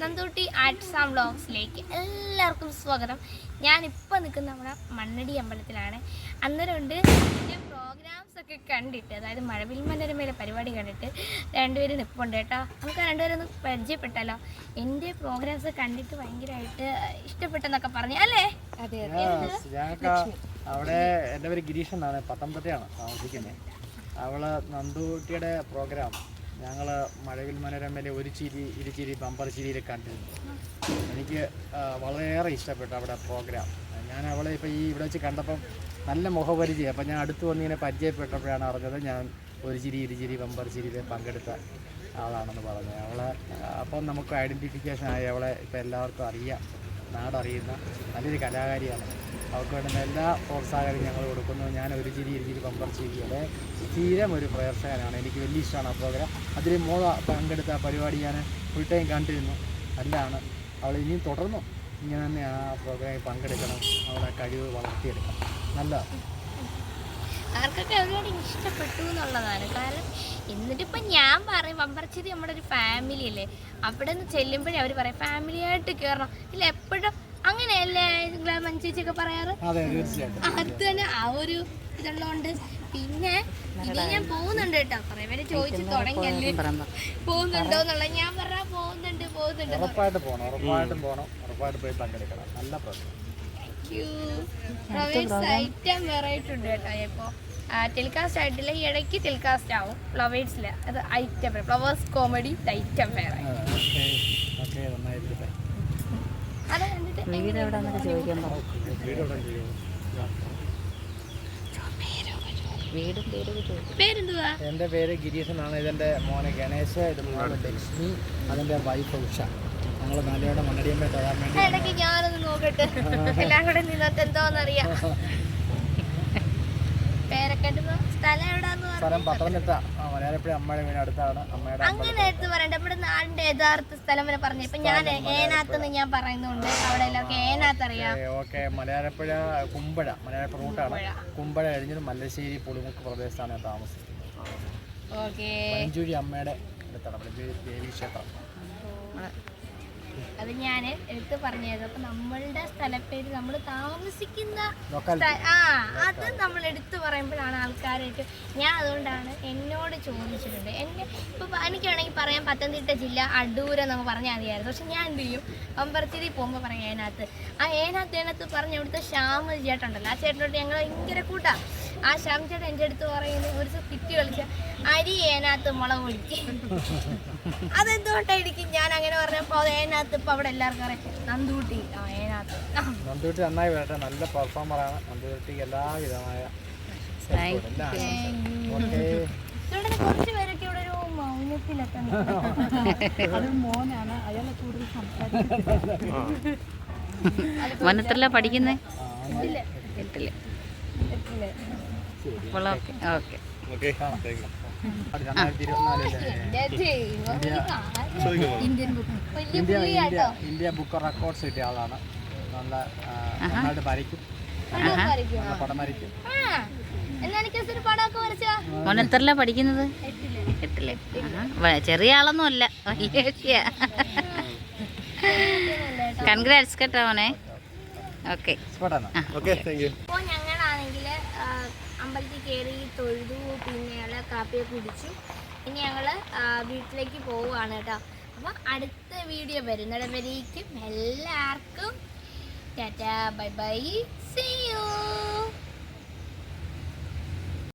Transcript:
Nandootty arts and വ്ളോഗ്സിലേക്ക് എല്ലാവർക്കും സ്വാഗതം. ഞാനിപ്പോൾ നിൽക്കുന്ന നമ്മുടെ മണ്ണടി അമ്പലത്തിലാണ്. അന്നേരമുണ്ട് എൻ്റെ പ്രോഗ്രാംസ് ഒക്കെ കണ്ടിട്ട്, അതായത് മഴവിൽ മനോരമയിലെ പരിപാടി കണ്ടിട്ട് രണ്ടുപേരും നിൽപ്പുണ്ട് കേട്ടോ. നമുക്ക് രണ്ടുപേരൊന്ന് പരിചയപ്പെട്ടല്ലോ. എൻ്റെ പ്രോഗ്രാംസ് കണ്ടിട്ട് ഭയങ്കരമായിട്ട് ഇഷ്ടപ്പെട്ടെന്നൊക്കെ പറഞ്ഞു അല്ലേ? അതെ അവിടെ എൻ്റെ പേര് ഗിരീഷ് എന്നാണ്, പത്തനംതിട്ടയാണ് താമസിക്കുന്നത്. അവള് നന്ദൂട്ടിയുടെ പ്രോഗ്രാം ഞങ്ങൾ മഴവിൽ മനോരമയിലെ ഒരു ചിരി ഇരുചിരി ബമ്പർ ചിരിയിൽ കണ്ടിരുന്നു. എനിക്ക് വളരെയേറെ ഇഷ്ടപ്പെട്ടു അവിടെ പ്രോഗ്രാം. ഞാൻ അവളെ ഇപ്പോൾ ഇവിടെ വെച്ച് കണ്ടപ്പം നല്ല മുഖപരിചയം. അപ്പം ഞാൻ അടുത്ത് വന്നിങ്ങനെ പരിചയപ്പെട്ടപ്പോഴാണ് അറിഞ്ഞത് ഞാൻ ഒരു ചിരി ഇരുചിരി ബമ്പർ ചിരിയിൽ പങ്കെടുത്ത ആളാണെന്ന് പറഞ്ഞത്. അവളെ അപ്പം നമുക്ക് ഐഡൻറ്റിഫിക്കേഷൻ ആയി. അവളെ ഇപ്പോൾ എല്ലാവർക്കും അറിയാം, നാടറിയുന്ന നല്ലൊരു കലാകാരിയാണ്. അവർക്ക് വേണ്ടുന്ന എല്ലാ പ്രോത്സാഹനവും ഞങ്ങൾ കൊടുക്കുന്നു. ഞാൻ ഒരു ചിരി ഇരുചിരി ബമ്പർ ചിരിയുടെ സ്ഥിരം ഒരു പ്രേക്ഷകനാണ്. എനിക്ക് വലിയ ഇഷ്ടമാണ് ആ പ്രോഗ്രാം. അതിൽ പങ്കെടുത്ത പരിപാടി ഞാൻ ഫുൾ ടൈം കണ്ടിരുന്നു. നല്ലതാണ്. അവൾ ഇനിയും തുടർന്നു ഇങ്ങനെ തന്നെ ആ പ്രോഗ്രാമിൽ പങ്കെടുക്കണം, അവളെ കഴിവ് വളർത്തിയെടുക്കണം. നല്ലതാണ്. ആർക്കൊക്കെ ഒരുപാട് ഇഷ്ടപ്പെട്ടു എന്നുള്ളതാണ്. കാരണം എന്നിട്ടിപ്പോൾ ഞാൻ പറയും ബമ്പർച്ചിരി നമ്മുടെ ഒരു ഫാമിലി അല്ലേ, അവിടെ നിന്ന് ചെല്ലുമ്പോഴേ അവർ പറയും ഫാമിലിയായിട്ട് കയറണം ഇല്ല, എപ്പോഴും അങ്ങനെയല്ലേ മഞ്ചേച്ചിയൊക്കെ പറയാറ്. അത് തന്നെ ആ ഒരു ഇതുള്ളതുകൊണ്ട്. പിന്നെ ഇനി ഞാൻ പോകുന്നുണ്ട് കേട്ടോ. കുറെ പേര് ചോദിച്ചു തുടങ്ങിയല്ലേ പോകുന്നുണ്ടോ എന്നുള്ളത്. ഞാൻ പറഞ്ഞാൽ പോകുന്നുണ്ട്. ഉറപ്പായിട്ട് പോയി പങ്കെടുക്കണം. നല്ല ഐറ്റം വെറൈറ്റി ഉണ്ട് കേട്ടോ. ഇപ്പോൾ ടെലികാസ്റ്റ് ആയിട്ടില്ല, ഈ ഇടയ്ക്ക് ടെലികാസ്റ്റ് ആവും ഫ്ലവേഴ്സിൽ. അത് ഐറ്റം ഫ്ലവേഴ്സ് കോമഡി ഐറ്റം വേറെ. അത് കണ്ടിട്ട് പേരെന്തുവാ? എൻ്റെ പേര് ഗിരീഷ് എന്നാണ്. ഇതെൻ്റെ മോനെ ഗണേശ്, ഇത് മോനെ ലക്ഷ്മി, അതിൻ്റെ വൈഫ് ഉഷ. ഞങ്ങൾ നാലുപേരുടെ മണ്ണടിയമ്മയെ തൊഴാൻ വേണ്ടി. ഇടയ്ക്ക് ഞാനൊന്ന് നോക്കട്ടെ എല്ലാം കൂടെ നിന്നിട്ട് എന്തോന്നറിയാം. പേരൊക്കെ സ്ഥലം എവിടാന്ന് സ്ഥലം പത്തനംതിട്ട മലയാളപ്പുഴ അമ്മയുടെ വീട് അടുത്താണ്. അമ്മയുടെ അങ്ങനെ എടുത്ത് പറയണ്ട. നമ്മുടെ നാടിന്റെ യഥാർത്ഥ സ്ഥലം വരെ പറഞ്ഞു. ഇപ്പൊ ഞാൻ ഏനാത്തെന്ന് ഞാൻ പറയുന്നുണ്ട്, അവിടെ എല്ലാവർക്കും ഏനാത്ത് അറിയാം. ഓക്കെ. മലയാളപ്പുഴ കുമ്പഴ, മലയാളപ്പുഴ റൂട്ടാണ്. കുമ്പഴ കഴിഞ്ഞത് മല്ലശ്ശേരി പുളിമുക്ക് പ്രദേശത്താണ് ഞാൻ താമസിക്കുന്നത്. മഞ്ചൂരി അമ്മയുടെ അടുത്താണ്, മഞ്ചൂരി ദേവി ക്ഷേത്രം. അത് ഞാൻ എടുത്ത് പറഞ്ഞത്. അപ്പൊ നമ്മളുടെ സ്ഥലപ്പേര് നമ്മൾ താമസിക്കുന്ന അത് നമ്മൾ എടുത്തു പറയുമ്പോഴാണ് ആൾക്കാരായിട്ട്. ഞാൻ അതുകൊണ്ടാണ് എന്നോട് ചോദിച്ചിട്ടുണ്ട്. ഇപ്പൊ എനിക്ക് വേണമെങ്കിൽ പറയാം പത്തനംതിട്ട ജില്ല അടൂര് നമ്മൾ പറഞ്ഞാൽ മതിയായിരുന്നു. പക്ഷെ ഞാൻ എന്ത് ചെയ്യും, ബമ്പർച്ചിരി പോകുമ്പോൾ പറയാം ഏനാത്ത്. ആ ഏനാത്ത് പറഞ്ഞ ഇവിടുത്തെ ശ്യാമ ചേട്ടനുണ്ടല്ലോ, ആ ചേട്ടനോട്ട് ഞങ്ങൾ ഭയങ്കര കൂട്ടാ. ആ ശ്യാം ചേട്ടൻ എൻ്റെ അടുത്ത് പറയുന്നത് ഒരു തിറ്റി കളിച്ച അരി ഏനാത്ത് മുളക് പൊടിക്ക്. അതെന്തുകൊണ്ടായിരിക്കും ഞാൻ അങ്ങനെ പറഞ്ഞപ്പോൾ അത് ഏനാത്ത്. ഇപ്പൊ അവിടെ എല്ലാവർക്കും അറിയാം നന്ദൂട്ടി. നന്ദൂട്ടി നന്നായി വരട്ടെ, നല്ല പെർഫോമറാണ് നന്ദൂട്ടിക്ക് എല്ലാവിധമായ. കുറച്ച് പേരൊക്കെ ഇവിടെ ഒരു മൗനത്തിലൊക്കെ മോനാണ്, അയാളെ കൂടുതൽ വനത്തില പഠിക്കുന്നേ. ഇന്ത്യ ബുക്ക് റെക്കോർഡ്സ് കിട്ടിയ ആളാണ്. നല്ല നന്നായിട്ട് വരയ്ക്കും, പടം വരയ്ക്കും. വനത്തില പഠിക്കുന്നത് 8ല്. ചെറിയ ആളൊന്നും അല്ല, വലിയ. കൺഗ്രാറ്റ്സ് കേട്ടോ മോനെ. ഓക്കെ. അപ്പോൾ ഞങ്ങളാണെങ്കിൽ അമ്പലത്തിൽ കയറി തൊഴുതു, പിന്നെ ഞങ്ങൾ കാപ്പിയൊക്കെ കുടിച്ചു. ഇനി ഞങ്ങൾ വീട്ടിലേക്ക് പോവുകയാണ് കേട്ടോ. അപ്പോൾ അടുത്ത വീഡിയോ വരുന്നിടം വരേക്കും എല്ലാവർക്കും tata, bye bye, see U.